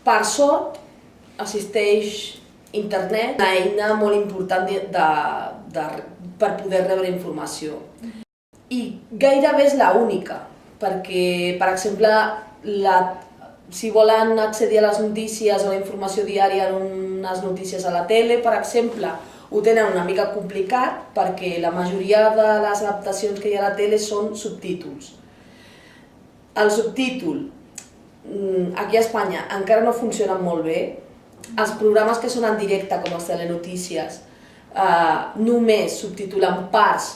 Per sort, assisteix internet, una eina molt important per poder rebre informació. I gairebé és l'única, perquè, per exemple, si volen accedir a les notícies o a la informació diària en unes notícies a la tele, per exemple, ho tenen una mica complicat perquè la majoria de les adaptacions que hi ha a la tele són subtítols. El subtítol, aquí a Espanya, encara no funcionen molt bé. Els programes que són en directe, com les telenotícies, només subtitulen parts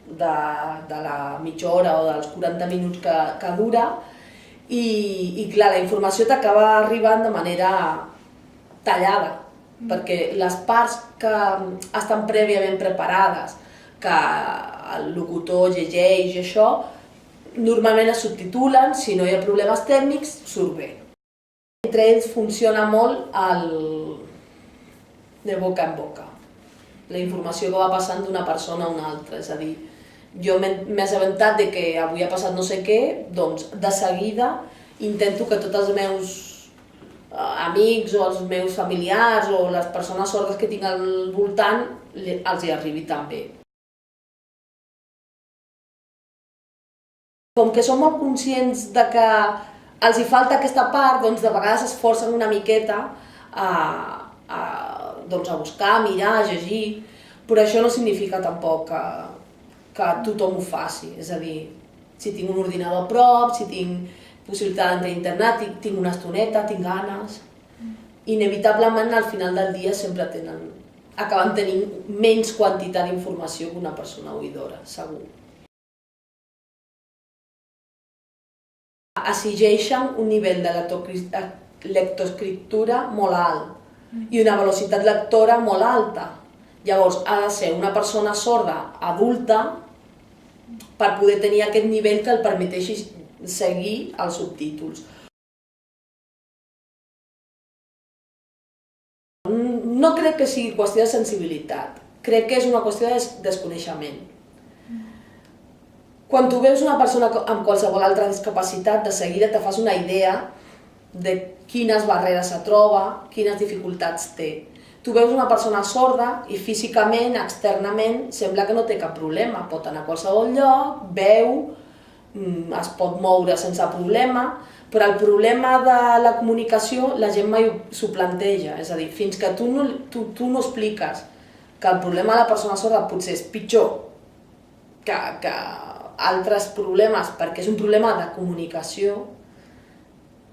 de la mitja hora o dels 40 minuts que dura i clar, la informació t'acaba arribant de manera tallada, perquè les parts que estan prèviament preparades, que el locutor llegeix i això, normalment es subtitulen, si no hi ha problemes tècnics, surt bé. Entre ells funciona molt el de boca en boca, la informació que va passant d'una persona a una altra, és a dir, jo m'he assabentat que avui ha passat no sé què, doncs de seguida intento que tots els meus amics o els meus familiars o les persones sordes que tinc al voltant els hi arribi també. Com que som molt conscients de que els hi falta aquesta part, doncs de vegades s'esforcen una miqueta a buscar, a mirar, a llegir, però això no significa tampoc que tothom ho faci. És a dir, si tinc un ordinador a prop, si tinc possibilitat d'entrar a internet, tinc una estoneta, tinc ganes. Inevitablement, al final del dia sempre acaben tenint menys quantitat d'informació que una persona oïdora, segur. Exigeixen un nivell de lectoescriptura molt alt i una velocitat lectora molt alta. Llavors, ha de ser una persona sorda adulta per poder tenir aquest nivell que el permeteixi seguir els subtítols. No crec que sigui qüestió de sensibilitat, crec que és una qüestió de desconeixement. Quan tu veus una persona amb qualsevol altra discapacitat, de seguida te fas una idea de quines barreres se troba, quines dificultats té. Tu veus una persona sorda i físicament, externament, sembla que no té cap problema. Pot anar a qualsevol lloc, veu, es pot moure sense problema, però el problema de la comunicació la gent mai s'ho planteja. És a dir, fins que tu no expliques que el problema de la persona sorda potser és pitjor que altres problemes, perquè és un problema de comunicació,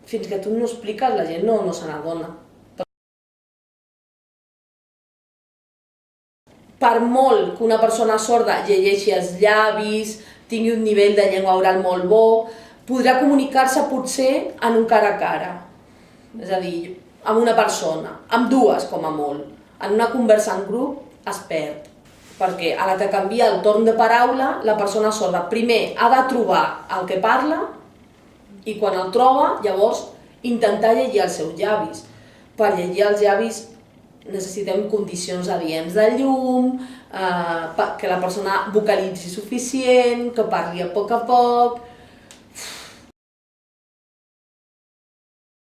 fins que tu no expliques la gent no se n'adona. Per molt que una persona sorda llegeixi els llavis, tingui un nivell de llengua oral molt bo, podrà comunicar-se potser en un cara a cara. És a dir, amb una persona, amb dues com a molt. En una conversa en grup es perd, perquè a la que canvia el torn de paraula, la persona sorda primer ha de trobar el que parla i quan el troba, llavors intentar llegir els seus llavis. Per llegir els llavis necessitem condicions adients de llum, que la persona vocalitzi suficient, que parli a poc,